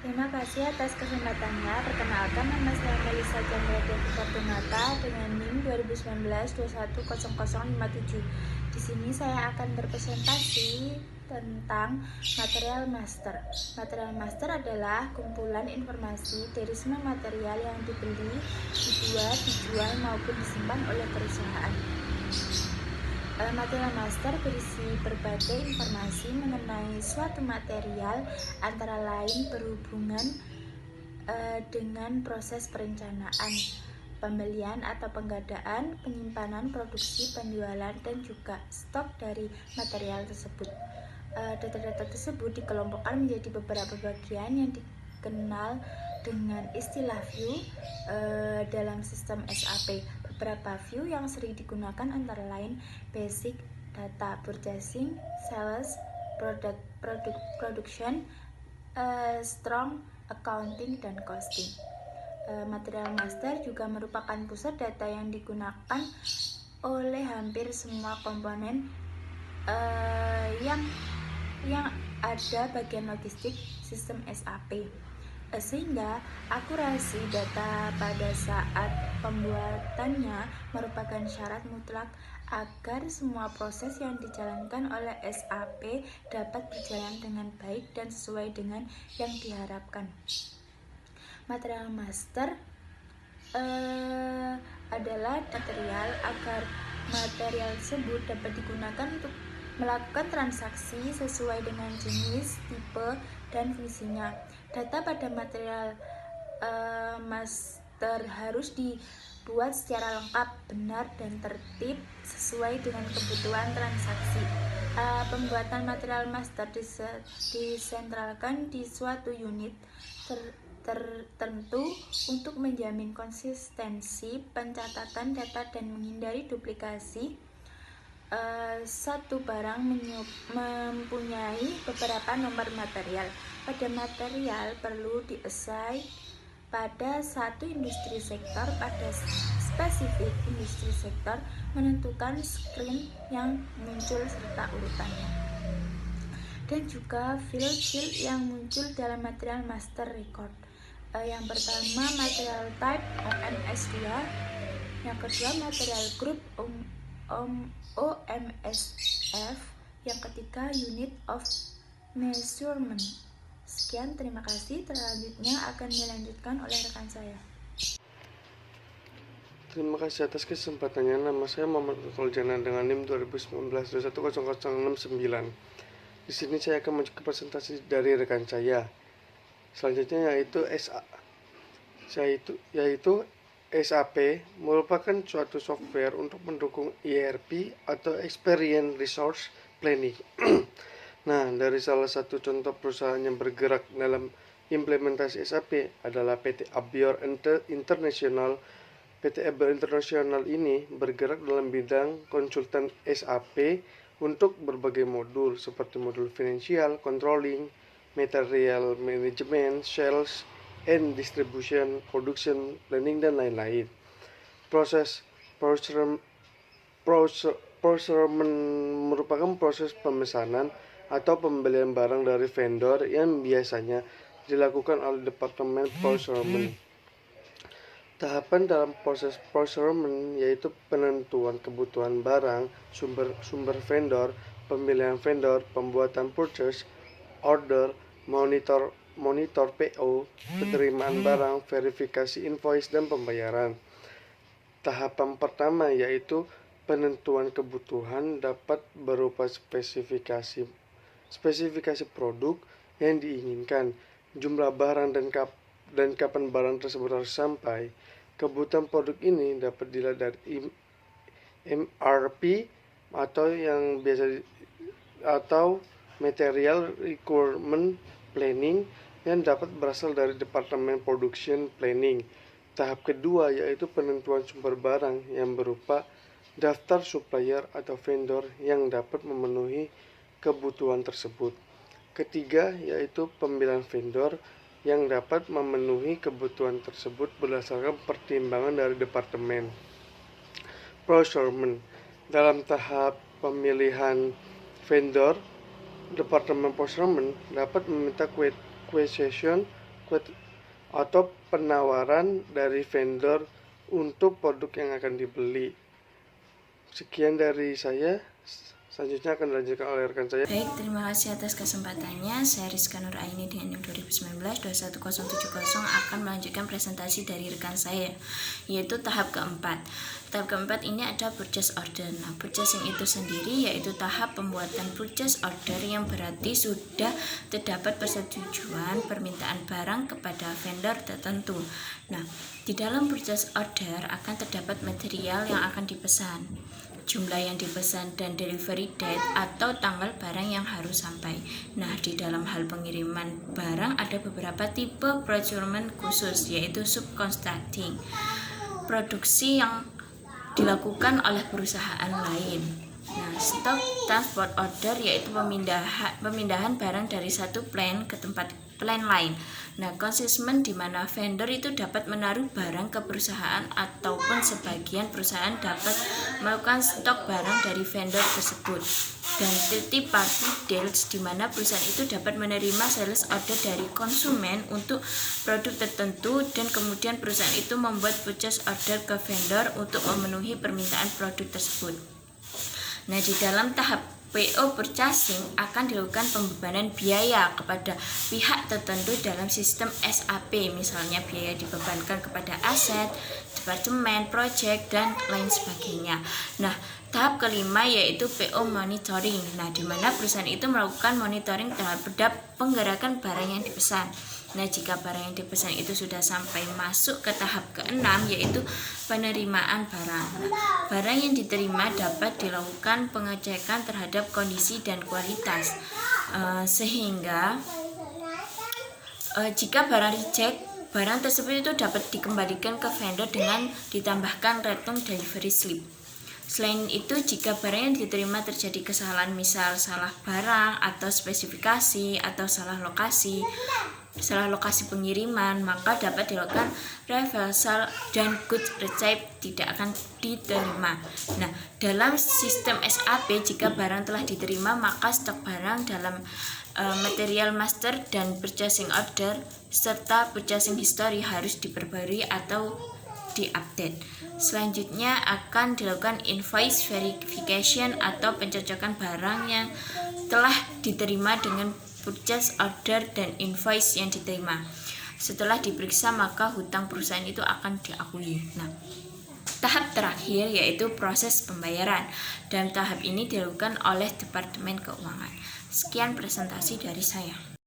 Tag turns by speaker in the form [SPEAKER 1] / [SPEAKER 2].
[SPEAKER 1] Terima kasih atas kesempatannya. Perkenalkan, nama saya Melisa Chandra Devi Fortunata dengan NIM 2019-210057. Di sini saya akan berpresentasi tentang material master. Material master adalah kumpulan informasi dari semua material yang dibeli, dibuat, dijual maupun disimpan oleh perusahaan. Material master berisi berbagai informasi mengenai suatu material, antara lain berhubungan dengan proses perencanaan, pembelian atau penggadaan, penyimpanan, produksi, penjualan, dan juga stok dari material tersebut. Data-data tersebut dikelompokkan menjadi beberapa bagian yang dikenal dengan istilah view dalam sistem SAP. Beberapa view yang sering digunakan antara lain basic, data, purchasing, sales, production, strong, accounting, dan costing. Material master juga merupakan pusat data yang digunakan oleh hampir semua komponen yang ada bagian logistik sistem SAP, sehingga akurasi data pada saat pembuatannya merupakan syarat mutlak agar semua proses yang dijalankan oleh SAP dapat berjalan dengan baik dan sesuai dengan yang diharapkan. Material master adalah material agar material tersebut dapat digunakan untuk melakukan transaksi sesuai dengan jenis, tipe, dan fungsinya. Data pada material master harus dibuat secara lengkap, benar, dan tertib sesuai dengan kebutuhan transaksi. Pembuatan material master disentralkan di suatu unit tertentu untuk menjamin konsistensi pencatatan data dan menghindari duplikasi. Satu barang mempunyai beberapa nomor material. Pada material perlu di-assign pada satu industri sektor. Pada spesifik industri sektor menentukan screen yang muncul serta urutannya, dan juga field yang muncul dalam material master record. Yang pertama material type OMS2, yang kedua material group OMSF, yang ketiga unit of measurement. Sekian, terima kasih. Selanjutnya akan dilanjutkan oleh rekan saya.
[SPEAKER 2] Terima kasih atas kesempatannya. Nama saya Muhammad Fauzana dengan NIM 2019-210069. Di sini saya akan menunjukkan presentasi dari rekan saya. Selanjutnya yaitu SAP merupakan suatu software untuk mendukung ERP atau Experience Resource Planning. Nah, dari salah satu contoh perusahaan yang bergerak dalam implementasi SAP adalah PT Abior International. PT Abior International ini bergerak dalam bidang konsultan SAP untuk berbagai modul seperti modul financial, controlling, material management, sales, and distribution, production, planning, dan lain-lain. Proses procurement merupakan proses pemesanan atau pembelian barang dari vendor yang biasanya dilakukan oleh Departemen Procurement. Tahapan dalam proses procurement yaitu penentuan kebutuhan barang, sumber vendor, pemilihan vendor, pembuatan purchase order, monitor PO, penerimaan barang, verifikasi invoice, dan pembayaran. Tahapan pertama yaitu penentuan kebutuhan dapat berupa spesifikasi produk yang diinginkan, jumlah barang dan kapan barang tersebut harus sampai. Kebutuhan produk ini dapat dilihat dari MRP atau Material Requirement Planning yang dapat berasal dari Departemen Production Planning. Tahap kedua yaitu penentuan sumber barang yang berupa daftar supplier atau vendor yang dapat memenuhi kebutuhan tersebut. Ketiga yaitu pemilihan vendor yang dapat memenuhi kebutuhan tersebut berdasarkan pertimbangan dari Departemen Procurement. Dalam tahap pemilihan vendor, Departemen Procurement dapat meminta quotation request atau penawaran dari vendor untuk produk yang akan dibeli. Sekian dari saya. Selanjutnya akan dilanjutkan oleh rekan saya.
[SPEAKER 1] Baik, terima kasih atas kesempatannya. Saya Rizka Nuraini dengan NIM 2019-21070 akan melanjutkan presentasi dari rekan saya, yaitu tahap keempat. Tahap keempat ini ada purchase order. Nah, purchasing itu sendiri yaitu tahap pembuatan purchase order yang berarti sudah terdapat persetujuan permintaan barang kepada vendor tertentu. Nah, di dalam purchase order akan terdapat material yang akan dipesan, jumlah yang dipesan, dan delivery date atau tanggal barang yang harus sampai. Nah, di dalam hal pengiriman barang ada beberapa tipe procurement khusus, yaitu subcontracting, produksi yang dilakukan oleh perusahaan lain. Nah, stock transport order yaitu pemindahan barang dari satu plan ke tempat plan lain. Nah, consignment di mana vendor itu dapat menaruh barang ke perusahaan ataupun sebagian perusahaan dapat melakukan stok barang dari vendor tersebut. Dan third party deals di mana perusahaan itu dapat menerima sales order dari konsumen untuk produk tertentu dan kemudian perusahaan itu membuat purchase order ke vendor untuk memenuhi permintaan produk tersebut. Nah, di dalam tahap PO purchasing akan dilakukan pembebanan biaya kepada pihak tertentu dalam sistem SAP, misalnya biaya dibebankan kepada aset, departemen, project, dan lain sebagainya. Nah, tahap kelima yaitu PO monitoring. Nah, di mana perusahaan itu melakukan monitoring terhadap penggerakan barang yang dipesan. Nah, jika barang yang dipesan itu sudah sampai masuk ke tahap keenam yaitu penerimaan barang. Nah, barang yang diterima dapat dilakukan pengecekan terhadap kondisi dan kualitas, sehingga jika barang reject, barang tersebut itu dapat dikembalikan ke vendor dengan ditambahkan return delivery slip. Selain itu, jika barang yang diterima terjadi kesalahan, misal salah barang atau spesifikasi atau salah lokasi pengiriman, maka dapat dilakukan reversal dan goods receipt tidak akan diterima. Nah, dalam sistem SAP, jika barang telah diterima, maka stok barang dalam material master dan purchasing order serta purchasing history harus diperbarui atau diupdate. Selanjutnya akan dilakukan invoice verification atau pencocokan barang yang telah diterima dengan purchase order dan invoice yang diterima. Setelah diperiksa, maka hutang perusahaan itu akan diakui. Nah, tahap terakhir yaitu proses pembayaran, dan tahap ini dilakukan oleh Departemen Keuangan. Sekian presentasi dari saya.